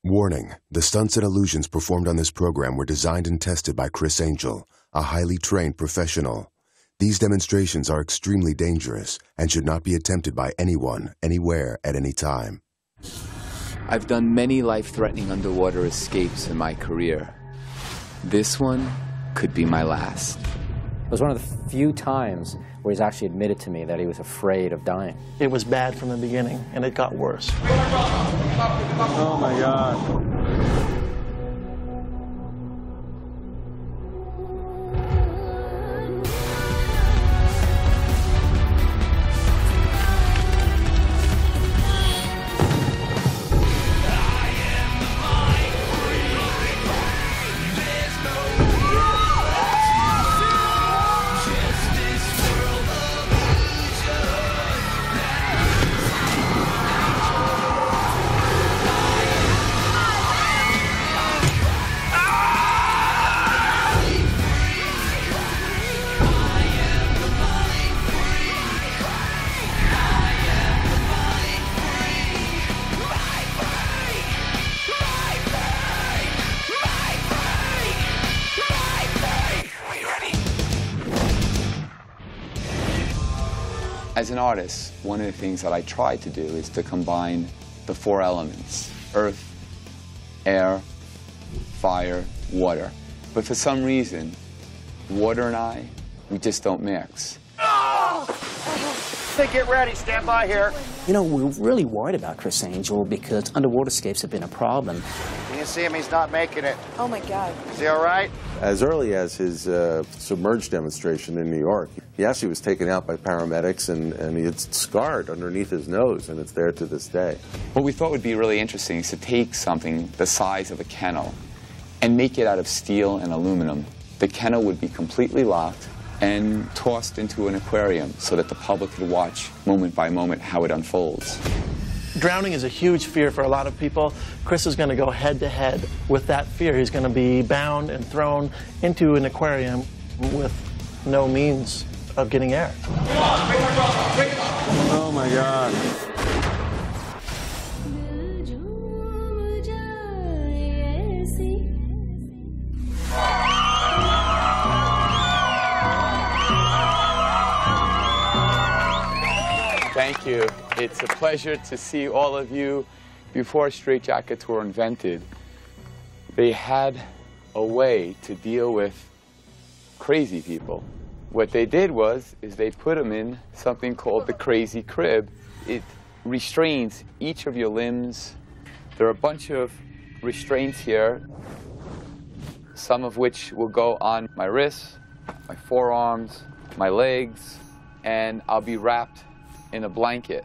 Warning, the stunts and illusions performed on this program were designed and tested by Criss, a highly trained professional. These demonstrations are extremely dangerous and should not be attempted by anyone, anywhere, at any time. I've done many life-threatening underwater escapes in my career. This one could be my last. It was one of the few times where he's actually admitted to me that he was afraid of dying. It was bad from the beginning, and it got worse. Oh my God. As an artist, one of the things that I try to do is to combine the four elements: earth, air, fire, water. But for some reason, water and we just don't mix. Hey, get ready, stand by here. You know, we're really worried about Criss Angel because underwater escapes have been a problem. You can see him, he's not making it. Oh my God. Is he all right? As early as his submerged demonstration in New York, he actually was taken out by paramedics and he had scarred underneath his nose, and it's there to this day. What we thought would be really interesting is to take something the size of a kennel and make it out of steel and aluminum. The kennel would be completely locked and tossed into an aquarium so that the public could watch moment by moment how it unfolds. Drowning is a huge fear for a lot of people. Criss is going to go head-to-head with that fear. He's going to be bound and thrown into an aquarium with no means of getting air. Oh my God. Thank you. It's a pleasure to see all of you. Before straitjackets were invented, they had a way to deal with crazy people. What they did is they put them in something called the crazy crib. It restrains each of your limbs. There are a bunch of restraints here, some of which will go on my wrists, my forearms, my legs, and I'll be wrapped in a blanket.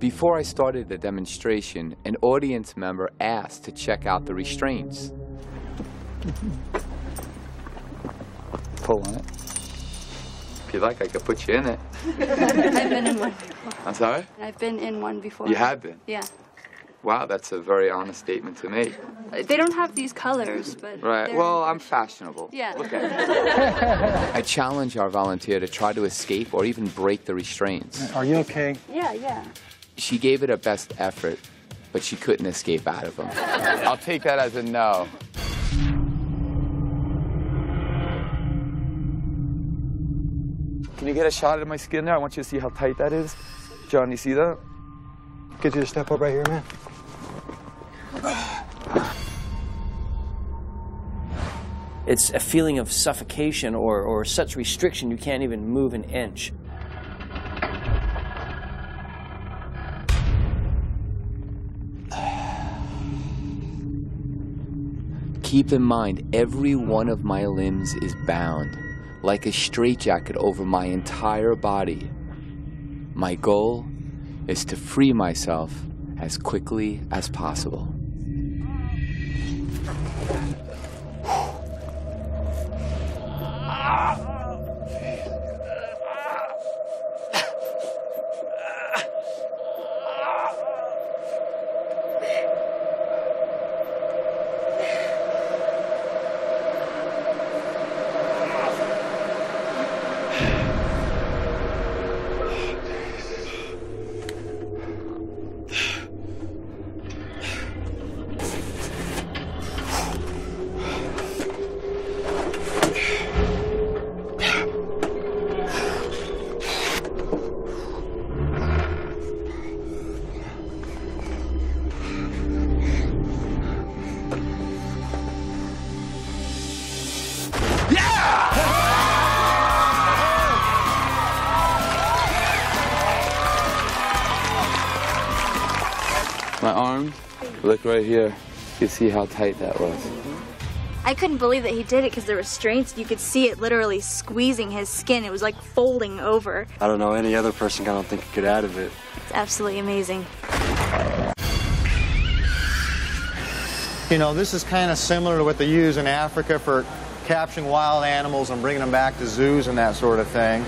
Before I started the demonstration, an audience member asked to check out the restraints. Pull on it. If you like, I could put you in it. I've been in one before. I'm sorry? I've been in one before. You have been? Yeah. Wow, that's a very honest statement to make. They don't have these colors, but... Right, well, I'm fashionable. Yeah. Look at it. I challenge our volunteer to try to escape or even break the restraints. Are you okay? Yeah, yeah. She gave it her best effort, but she couldn't escape out of them. I'll take that as a no. Can you get a shot of my skin there? I want you to see how tight that is. John, you see that? Get you to step up right here, man. It's a feeling of suffocation or such restriction you can't even move an inch. Keep in mind, every one of my limbs is bound, like a straitjacket over my entire body. My goal is to free myself as quickly as possible. My arm, look right here. You see how tight that was. I couldn't believe that he did it because the restraints, you could see it literally squeezing his skin. It was like folding over. I don't know any other person I don't think could get out of it. It's absolutely amazing. You know, this is kind of similar to what they use in Africa for capturing wild animals and bringing them back to zoos and that sort of thing.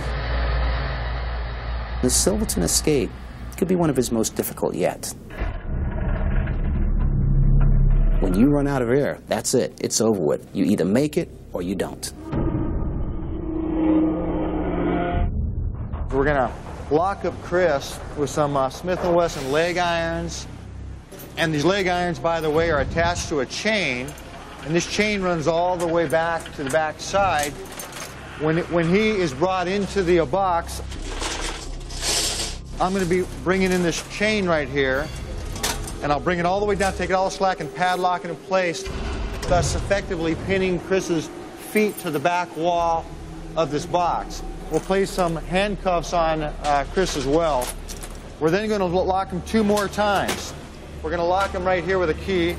The Silverton escape could be one of his most difficult yet. When you run out of air, that's it. It's over with. You either make it or you don't. We're going to lock up Chris with some Smith & Wesson leg irons. And these leg irons, by the way, are attached to a chain. And this chain runs all the way back to the back side. When he is brought into the box, I'm going to be bringing in this chain right here. And I'll bring it all the way down, take it all slack, and padlock it in place, thus effectively pinning Chris's feet to the back wall of this box. We'll place some handcuffs on Chris as well. We're then going to lock him 2 more times. We're going to lock him right here with a key.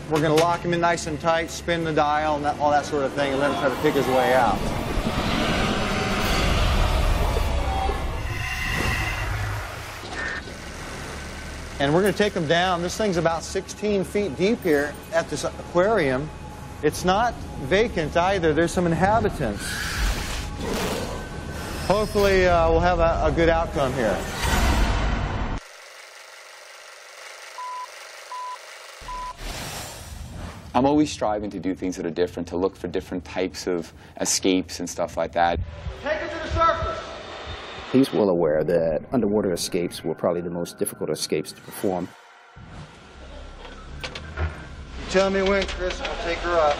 We're going to lock him in nice and tight, spin the dial, and all that sort of thing, and let him try to pick his way out. And we're going to take them down. This thing's about 16 feet deep here at this aquarium. It's not vacant either. There's some inhabitants. Hopefully we'll have a good outcome here. I'm always striving to do things that are different, to look for different types of escapes and stuff like that. Take it to the surface. He's well aware that underwater escapes were probably the most difficult escapes to perform. Tell me when, Chris, and I'll take her up.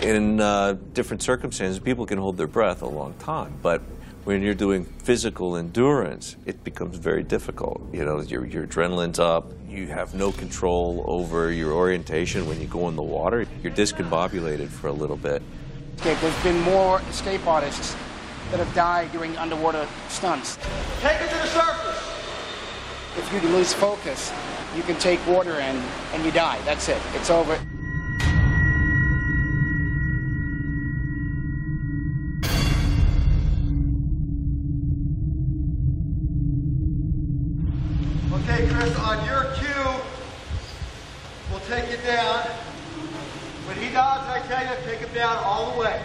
In different circumstances, people can hold their breath a long time, but when you're doing physical endurance, it becomes very difficult. You know, your adrenaline's up, you have no control over your orientation when you go in the water. You're discombobulated for a little bit. There's been more escape artists that have died during underwater stunts. Take it to the surface. If you lose focus, you can take water in and you die. That's it. It's over. Okay, Chris, on your cue, we'll take it down. When he dives, I tell you, take him down all the way.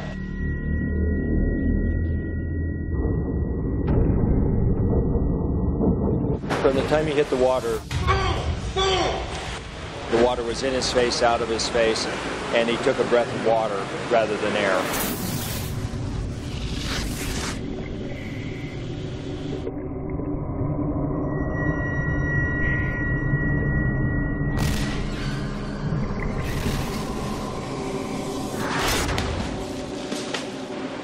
From the time he hit the water was in his face, out of his face, and he took a breath of water rather than air.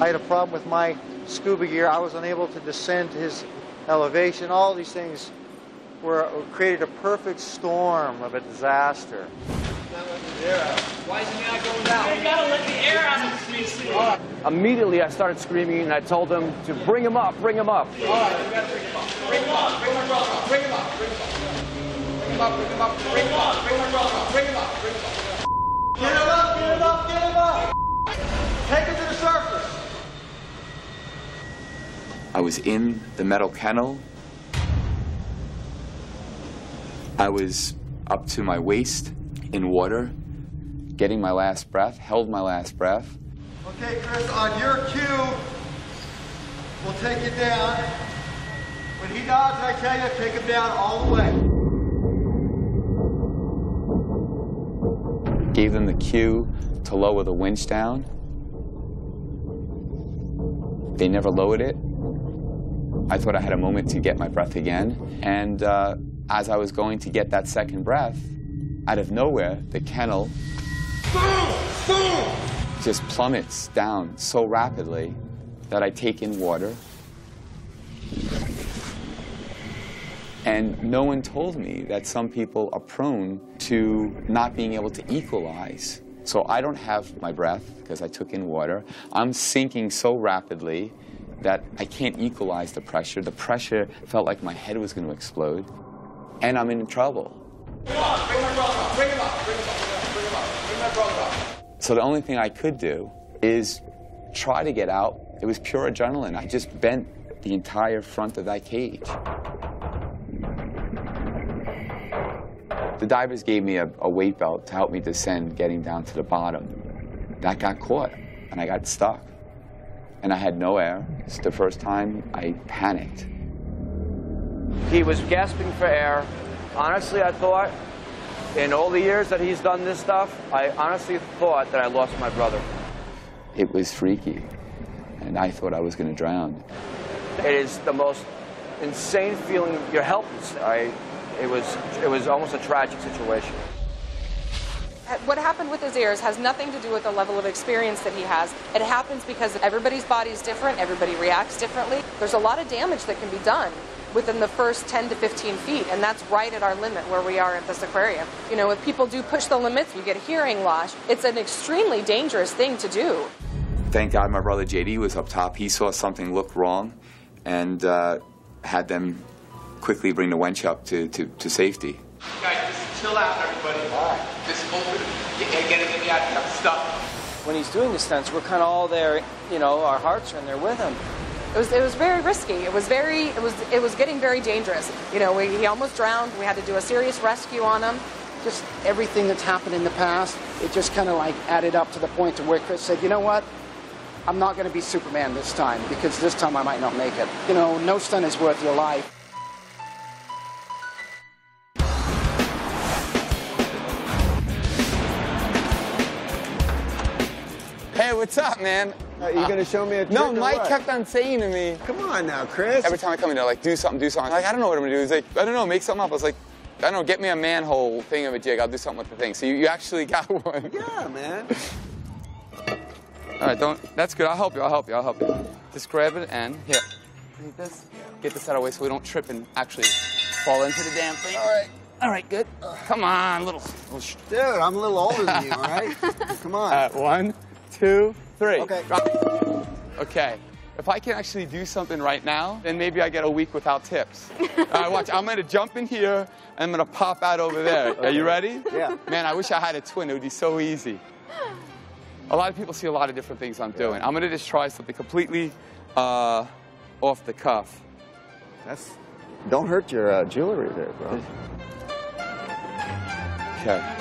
I had a problem with my scuba gear. I was unable to descend to his elevation. All these things created a perfect storm of a disaster. Why is he not going down? You gotta let the air out of the spacesuit. Immediately I started screaming and I told them to bring him up, bring him up. All right, you gotta bring him up. Bring him up, bring my brother up, bring him up, bring him up. Bring him up, bring him up, bring him up, bring my brother up, bring him up, bring him up. Get him up, get him up, get him up! Take him to the surface! I was in the metal kennel. I was up to my waist in water, getting my last breath, held my last breath. Okay, Chris, on your cue, we'll take it down. When he dives, I tell you, take him down all the way. Gave them the cue to lower the winch down. They never lowered it. I thought I had a moment to get my breath again. And as I was going to get that second breath, out of nowhere, the kennel just plummets down so rapidly that I take in water. And no one told me that some people are prone to not being able to equalize. So I don't have my breath because I took in water. I'm sinking so rapidly that I can't equalize the pressure. The pressure felt like my head was going to explode. And I'm in trouble. Bring my brother up. Bring him up. Bring him up. Bring him up. Bring my brother up. So the only thing I could do is try to get out. It was pure adrenaline. I just bent the entire front of that cage. The divers gave me a weight belt to help me descend, getting down to the bottom. That got caught, and I got stuck. And I had no air. It's the first time I panicked. He was gasping for air. Honestly, I thought, in all the years that he's done this stuff, I honestly thought that I lost my brother. It was freaky, and I thought I was going to drown. It is the most insane feeling. You're helpless. It was almost a tragic situation. What happened with his ears has nothing to do with the level of experience that he has. It happens because everybody's body is different, everybody reacts differently. There's a lot of damage that can be done within the first 10 to 15 feet, and that's right at our limit where we are at this aquarium. You know, if people do push the limits, you get a hearing loss. It's an extremely dangerous thing to do. Thank God my brother JD was up top. He saw something look wrong and had them quickly bring the winch up to safety. Guys, just chill out, everybody. All right. Just open, get it out, got stuff. When he's doing the stunts, we're kind of all there, you know, our hearts are in there with him. It was very risky. It was getting very dangerous. You know, he almost drowned. We had to do a serious rescue on him. Just everything that's happened in the past, it just kind of like added up to the point to where Chris said, you know what? I'm not going to be Superman this time, because this time I might not make it. You know, no stunt is worth your life. Hey, what's up, man? Are you going to show me a trick? No, or Mike what? kept on saying to me. Come on now, Chris. Every time I come in, they're like, do something, do something. I'm like, I don't know what I'm going to do. He's like, I don't know, make something up. I was like, I don't know, get me a manhole thing of a jig. I'll do something with the thing. So you actually got one. Yeah, man. All right, that's good. I'll help you. Just grab it and, here, take this. Get this out of the way so we don't trip and actually fall into the damn thing. All right, good. Come on, little Dude, I'm a little older than you, all right? Come on. 1, 2, 3. Okay. Okay. If I can actually do something right now, then maybe I get a week without tips. All right, watch. I'm going to jump in here, and I'm going to pop out over there. Are you ready? Yeah. Man, I wish I had a twin. It would be so easy. A lot of people see a lot of different things I'm doing. I'm going to just try something completely off the cuff. Don't hurt your jewelry there, bro. Okay.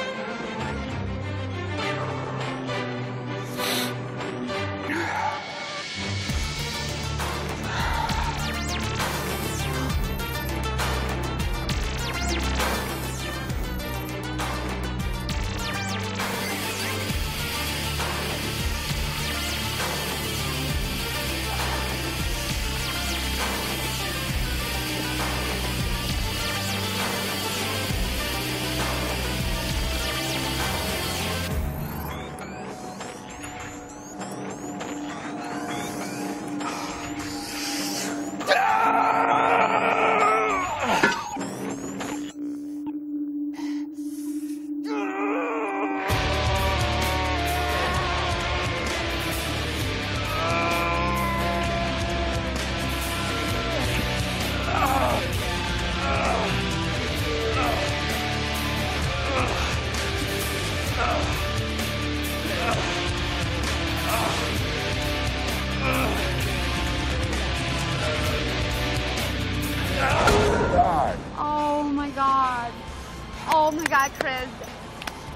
Oh my God, Chris.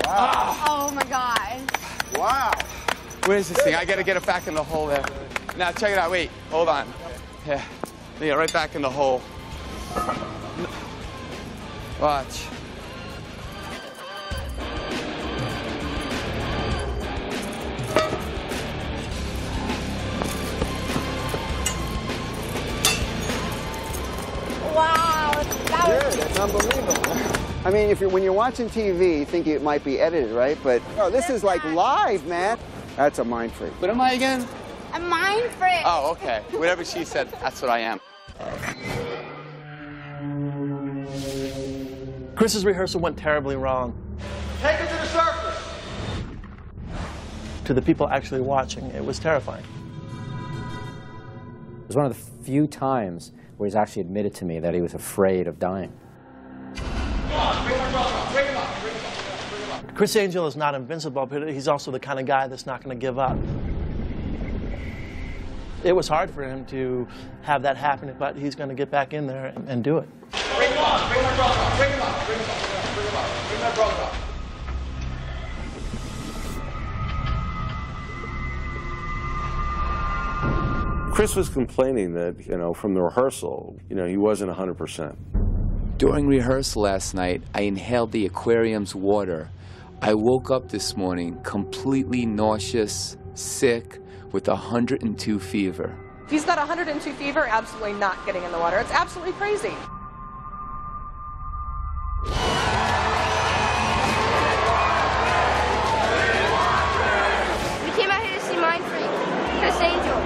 Wow. Oh my God. Wow. Where's this thing? I gotta get it back in the hole there. Now check it out. Wait, hold on. Yeah, get right back in the hole. Watch. Wow. Dude, that's unbelievable. I mean, when you're watching TV, you think it might be edited, right? But no, this is like live, man. That's a mind freak. What am I again? A mind freak. Oh, okay. Whatever she said, that's what I am. Chris's rehearsal went terribly wrong. Take it to the surface. To the people actually watching, it was terrifying. It was one of the few times where he's actually admitted to me that he was afraid of dying. Come on, bring my brother up, bring him up. Criss Angel is not invincible, but he's also the kind of guy that's not going to give up. It was hard for him to have that happen, but he's going to get back in there and do it. Bring him on, bring my brother on, bring him on, bring him on, bring him on, bring my brother on. Criss was complaining that, from the rehearsal, he wasn't 100%. During rehearsal last night, I inhaled the aquarium's water. I woke up this morning completely nauseous, sick, with 102 fever. If he's got 102 fever, absolutely not getting in the water. It's absolutely crazy. We came out here to see Mindfreak, Criss Angel.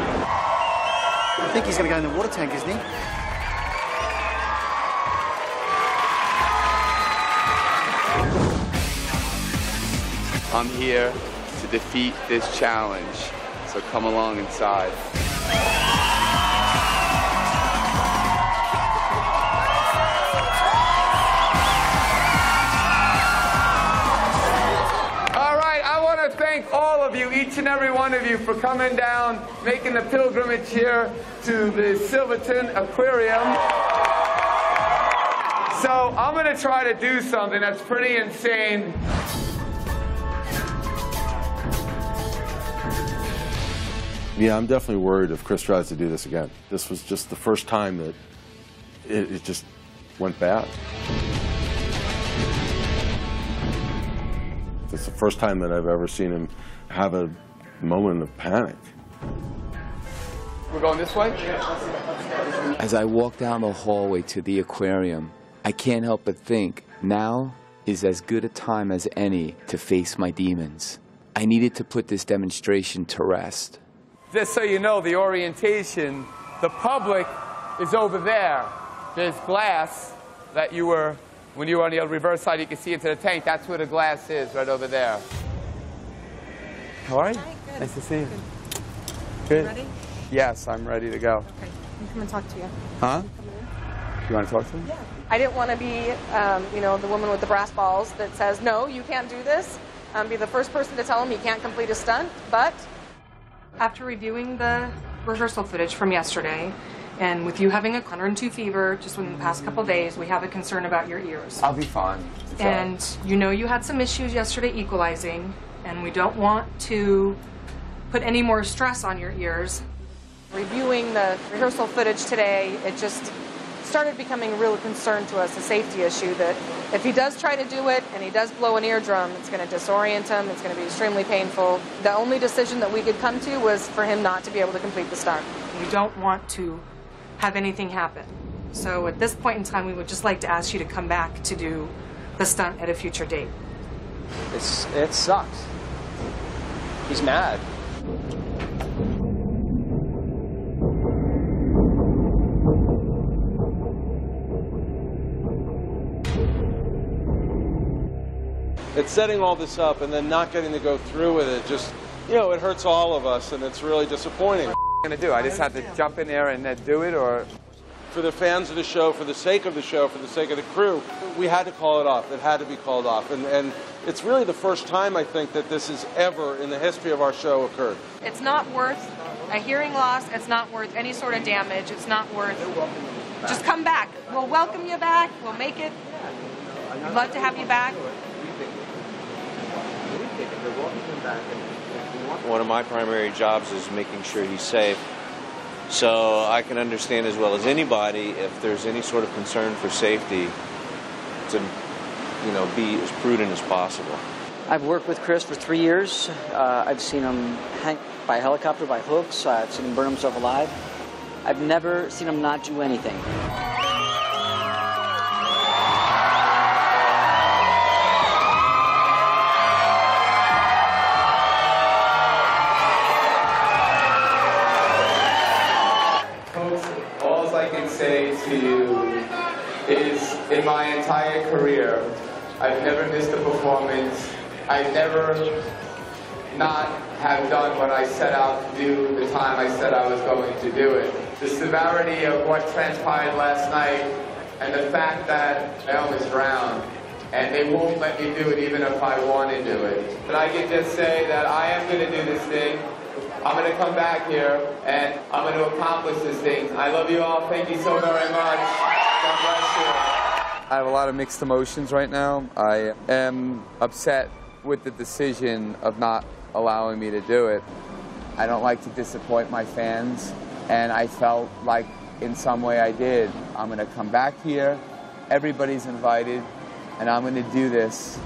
I think he's going to go in the water tank, isn't he? I'm here to defeat this challenge, so come along inside. All right, I want to thank all of you, each and every one of you, for coming down, making the pilgrimage here to the Silverton Aquarium. So I'm going to try to do something that's pretty insane. Yeah, I'm definitely worried if Criss tries to do this again. This was just the first time that it just went bad. It's the first time that I've ever seen him have a moment of panic. We're going this way? As I walk down the hallway to the aquarium, I can't help but think, now is as good a time as any to face my demons. I needed to put this demonstration to rest. Just so you know, the orientation, the public is over there. There's glass that when you were on the reverse side, you can see into the tank. That's where the glass is, right over there. How are you? Hi, nice to see you. Good. You ready? Yes, I'm ready to go. Okay, I'm come and talk to you. Huh? You want to talk to me? Yeah. I didn't want to be, the woman with the brass balls that says, no, you can't do this. Be the first person to tell him he can't complete a stunt, but after reviewing the rehearsal footage from yesterday, and with you having a 102 fever just within the past couple days, we have a concern about your ears. I'll be fine. And you had some issues yesterday equalizing, and we don't want to put any more stress on your ears. Reviewing the rehearsal footage today, it just started becoming a real concern to us, a safety issue, that if he does try to do it and he does blow an eardrum, it's going to disorient him, it's going to be extremely painful. The only decision that we could come to was for him not to be able to complete the stunt. We don't want to have anything happen. So at this point in time, we would just like to ask you to come back to do the stunt at a future date. It sucks. He's mad. It's setting all this up and then not getting to go through with it. Just, it hurts all of us, and it's really disappointing. What am I going to do? I just have to jump in there and then do it, or? For the fans of the show, for the sake of the show, for the sake of the crew, we had to call it off. It had to be called off. And it's really the first time, I think, that this has ever in the history of our show occurred. It's not worth a hearing loss. It's not worth any sort of damage. It's not worth... Just come back. We'll welcome you back. We'll make it. We'd love to have you back. One of my primary jobs is making sure he's safe. So I can understand as well as anybody if there's any sort of concern for safety to, be as prudent as possible. I've worked with Criss for 3 years. I've seen him hang by helicopter, by hooks. I've seen him burn himself alive. I've never seen him not do anything. All I can say to you is, in my entire career, I've never missed a performance. I've never not have done what I set out to do the time I said I was going to do it. The severity of what transpired last night and the fact that I almost drowned and they won't let me do it even if I want to do it. But I can just say that I am going to do this thing. I'm going to come back here, and I'm going to accomplish this thing. I love you all. Thank you so very much. God bless you. I have a lot of mixed emotions right now. I am upset with the decision of not allowing me to do it. I don't like to disappoint my fans, and I felt like in some way I did. I'm going to come back here. Everybody's invited, and I'm going to do this.